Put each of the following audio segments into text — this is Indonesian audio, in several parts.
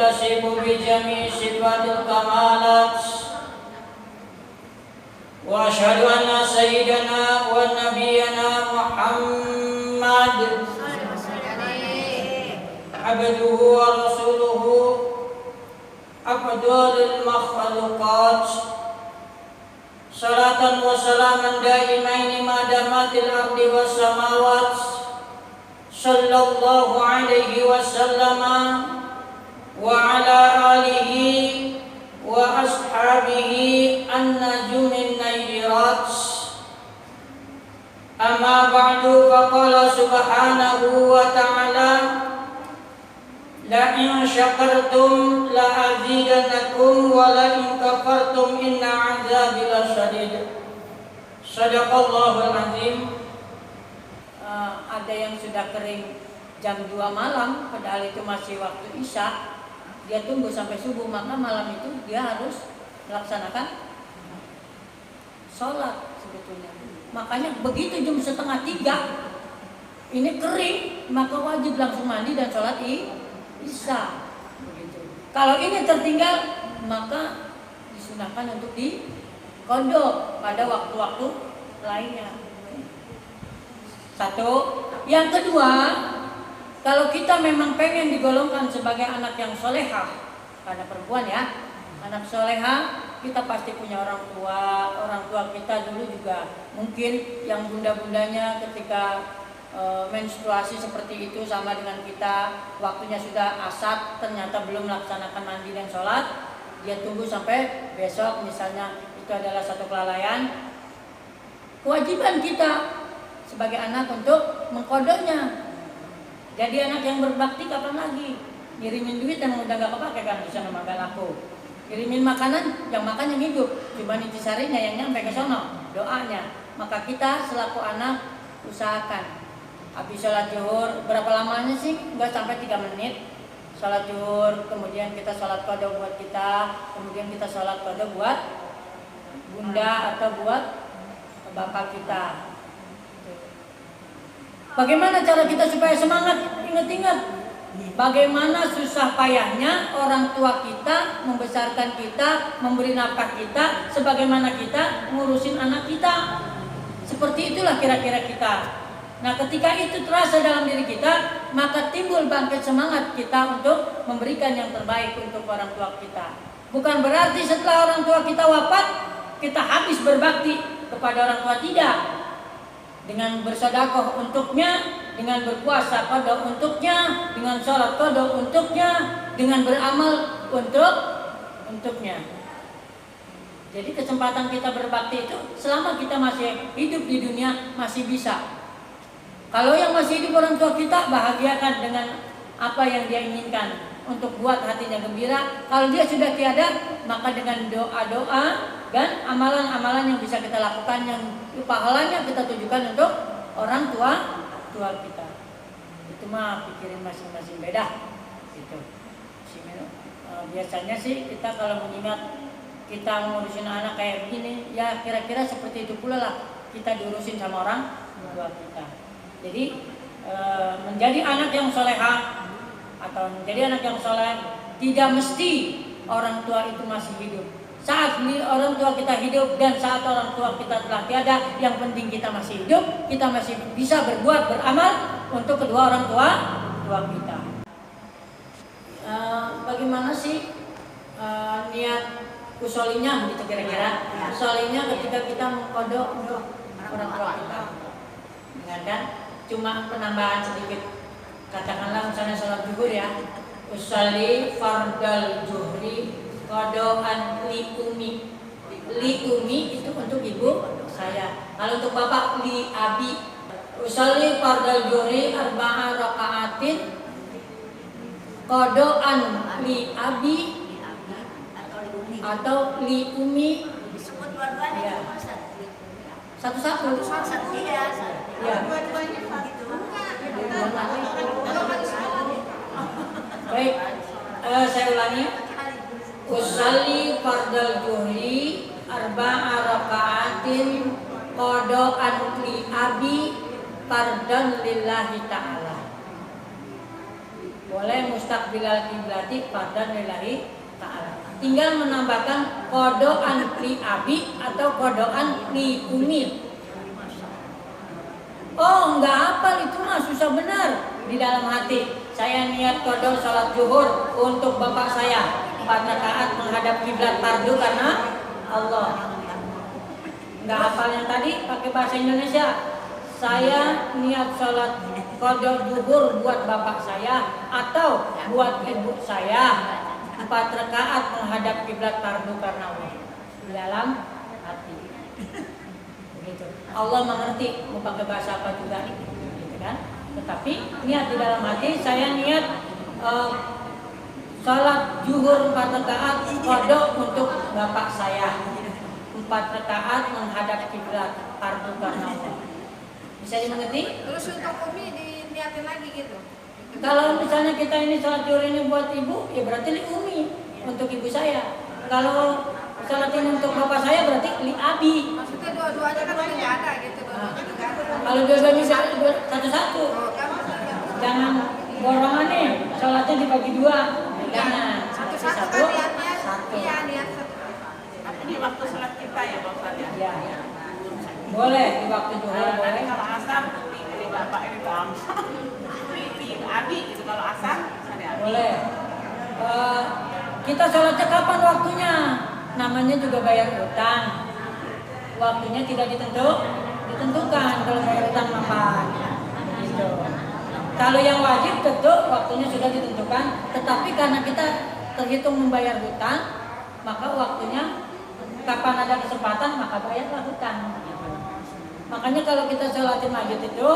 المتصف بجميع صفات الكمالات وأشهد أن سيدنا ونبينا محمد عبده ورسوله أفضل المخلوقات صلاة وسلاما دائمين ما دامت الأرض والسماوات صلى الله عليه وسلم وعلى آله وأصحابه النجوم النيرات أما بعد فقال سبحانه وتعالى لئن شكرتم لأزيدنكم ولئن كفرتم إن عذابي لشديد Sadaqallahul azim. Ada yang sudah kering jam 2 malam padahal itu masih waktu Isya, dia tunggu sampai subuh, maka malam itu dia harus melaksanakan sholat sebetulnya. Makanya begitu jam 2:30 ini kering, maka wajib langsung mandi dan sholat Isya. Begitu. Kalau ini tertinggal, maka disunahkan untuk diqadha pada waktu-waktu lainnya. Satu. Yang kedua, kalau kita memang pengen digolongkan sebagai anak yang solehah, karena perempuan ya, anak solehah, kita pasti punya orang tua kita dulu juga mungkin yang bunda-bundanya ketika menstruasi seperti itu sama dengan kita, waktunya sudah asar ternyata belum melaksanakan mandi dan sholat, dia tunggu sampai besok misalnya, itu adalah satu kelalaian. Kewajiban kita sebagai anak untuk mengqadhanya. Jadi anak yang berbakti kapan lagi? Ngirimin duit yang udah gak kepake kan, bisa nama gak laku. Kirimin makanan, yang makan yang hidup, cuma intisarinya yang nyampe ke sono, doanya. Maka kita selaku anak usahakan habis sholat zuhur, berapa lamanya sih? Enggak sampai 3 menit. Sholat zuhur, kemudian kita sholat qadha buat kita, kemudian kita sholat qadha buat bunda atau buat bapak kita. Bagaimana cara kita supaya semangat? Ingat-ingat bagaimana susah payahnya orang tua kita membesarkan kita, memberi nafkah kita, sebagaimana kita ngurusin anak kita. Seperti itulah kira-kira kita. Nah, ketika itu terasa dalam diri kita, maka timbul bangkit semangat kita untuk memberikan yang terbaik untuk orang tua kita. Bukan berarti setelah orang tua kita wafat, kita habis berbakti kepada orang tua, tidak. Dengan bersedekah untuknya, dengan berpuasa qadha untuknya, dengan sholat qadha untuknya, dengan beramal untuknya. Jadi kesempatan kita berbakti itu selama kita masih hidup di dunia masih bisa. Kalau yang masih hidup orang tua kita, bahagiakan dengan apa yang dia inginkan untuk buat hatinya gembira. Kalau dia sudah tiada, maka dengan doa-doa dan amalan-amalan yang bisa kita lakukan, yang pahalanya kita tujukan untuk orang tua kita. Itu mah pikirin masing-masing beda. Gitu. Biasanya sih kita kalau mengingat kita ngurusin anak kayak begini, ya kira-kira seperti itu pula lah kita diurusin sama orang tua kita. Jadi menjadi anak yang solehah atau menjadi anak yang soleh tidak mesti orang tua itu masih hidup. Saat orang tua kita hidup dan saat orang tua kita telah tiada, yang penting kita masih hidup, kita masih bisa berbuat, beramal untuk kedua orang tua kita. Bagaimana sih niat usolinya gitu kira-kira? Usolinya ketika kita mengqadha untuk orang tua kita. Kan? Cuma penambahan sedikit, katakanlah misalnya sholat zuhur ya, usolli fardal zuhri qadhaan li umi itu untuk ibu saya. Kalau untuk bapak li abi, usolli fardal zuhri arba'a raka'atin qadhaan li abi atau li umi. Disebut dua-duanya. Ya. Satu-satu. Ya. Baik, saya ulangi. Usolli fardal zuhri arba'a raka'atin qadhaan li abi fardan lillahi ta'ala. Boleh mustaqbilal kiblati fardhan lillahi ta'ala. Tinggal menambahkan kodoan li abi atau kodoan li umi. Oh, nggak hafal itu mah susah benar. Di dalam hati saya niat kodok sholat zuhur untuk bapak saya 4 rakaat menghadap kiblat fardu karena Allah. Nggak hafal yang tadi pakai bahasa Indonesia. Saya niat sholat kodok zuhur buat bapak saya atau buat ibu saya 4 rakaat menghadap kiblat fardu karena Allah. Di dalam hati. Begitu. Allah mengerti mau pakai bahasa apa juga, gitu kan? Tetapi niat di dalam hati saya niat sholat zuhur 4 rakaat kodok untuk bapak saya 4 rakaat menghadap kiblat fardu karena Allah. Bisa dimengerti? Terus untuk umi diniatin lagi gitu. Kalau misalnya kita ini sholat zuhur ini buat ibu, ya berarti li umi untuk ibu saya. Kalau sholat ini untuk bapak saya berarti li abi. Maksudnya dua-duanya kan udah nggak ada gitu. Kalau dua-duanya satu-satu, jangan borongan nih, sholatnya dibagi 2. Jangan Satu-satu kan niatnya. Iya, niat satu. Tapi di waktu sholat kita ya Pak Ustaz ya? Ya. Boleh di waktu zuhur Nanti boleh. kalau asar di bapak ini bangsa. Di abi gitu kalau asar misalnya abi. Boleh. Kita sholatnya kapan waktunya? Namanya juga bayar utang. Waktunya tidak ditentukan kalau bayar utang kapan. Gitu. Kalau yang wajib tentu waktunya sudah ditentukan. Tetapi karena kita terhitung membayar hutang, maka waktunya kapan ada kesempatan maka bayarlah hutang. Makanya kalau kita sholatin maghrib itu,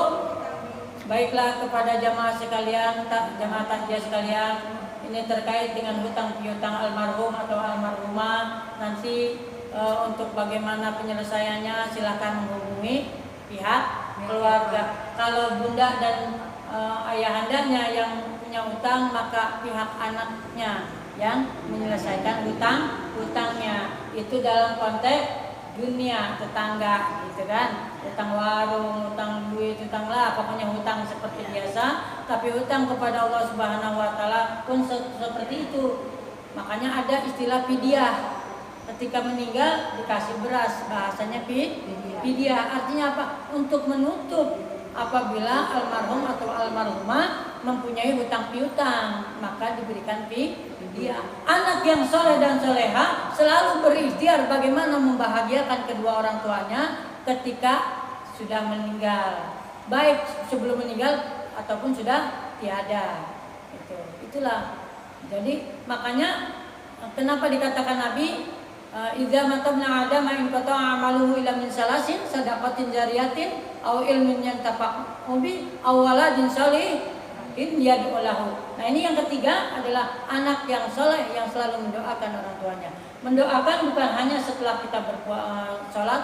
baiklah kepada jamaah sekalian, jamaah takziah sekalian, ini terkait dengan hutang piutang almarhum atau almarhumah, nanti untuk bagaimana penyelesaiannya silakan menghubungi pihak keluarga. Kalau bunda dan ayahandanya yang punya hutang, maka pihak anaknya yang menyelesaikan hutangnya. Itu dalam konteks dunia, tetangga gitu kan, hutang warung, hutang duit, hutang lah, pokoknya hutang seperti biasa. Tapi hutang kepada Allah Subhanahu wa taala pun seperti itu. Makanya ada istilah fidyah. Ketika meninggal dikasih beras, bahasanya fidyah. Artinya apa? Untuk menutup apabila almarhum atau almarhumah mempunyai hutang piutang, maka diberikan fidyah. Anak yang soleh dan soleha selalu berikhtiar bagaimana membahagiakan kedua orang tuanya ketika sudah meninggal, baik sebelum meninggal ataupun sudah tiada. Itulah. Jadi makanya kenapa dikatakan Nabi idza matabna adam in qata'a amaluhu illa min salasin sadaqatin jariyatin aw ilmin yantafa'u bi aw waladin salihin yad'u lahu. Nah, ini yang ketiga adalah anak yang soleh yang selalu mendoakan orang tuanya. Mendoakan bukan hanya setelah kita sholat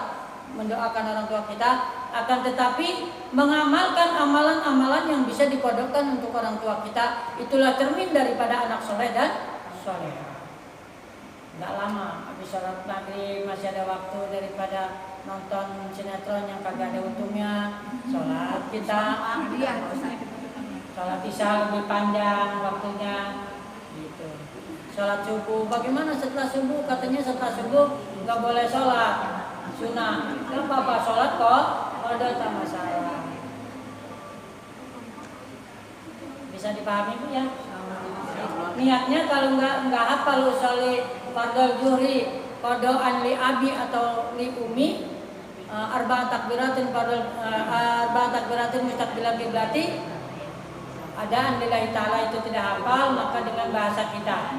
mendoakan orang tua kita, akan tetapi mengamalkan amalan-amalan yang bisa dikodokkan untuk orang tua kita. Itulah cermin daripada anak soleh dan soleh. Nggak lama habis sholat maghrib masih ada waktu daripada nonton sinetron yang kagak ada untungnya. Sholat kita, sholat isya lebih panjang waktunya, gitu. Sholat subuh, bagaimana setelah subuh? Katanya setelah subuh nggak boleh sholat sunnah. Nggak apa-apa sholat kok, ada tak masalah. Bisa dipahami Bu ya? Niatnya kalau nggak hafal usolli fardhu zuhri qada'an li abi atau li umi arba'at takbiratin mustaqbilal qiblati adaan lillahi ta'ala, itu tidak hafal maka dengan bahasa kita.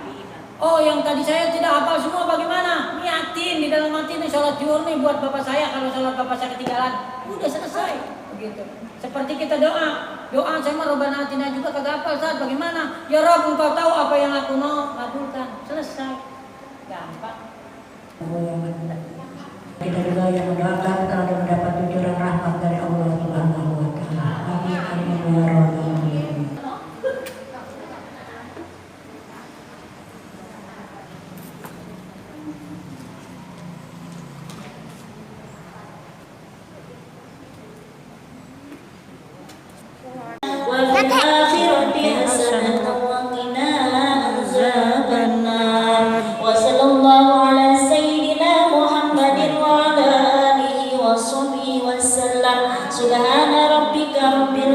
Oh, yang tadi saya tidak hafal semua bagaimana? Niatin di dalam hati nih sholat zuhur nih buat bapak saya, kalau sholat bapak saya ketinggalan udah selesai begitu. Seperti kita doa saya mah Rabbana atina juga kagak hafal saat bagaimana? Ya Rabb, engkau tahu apa yang aku mau, kabulkan. Selesai. Gampang. Kita juga yang mendoakan kalau mendapat cucuran rahmat dari Allah Subhanahu wa taala. Amin amin ya rabbal alamin. وفي الآخرة حسنة Subhana rabbika rabbil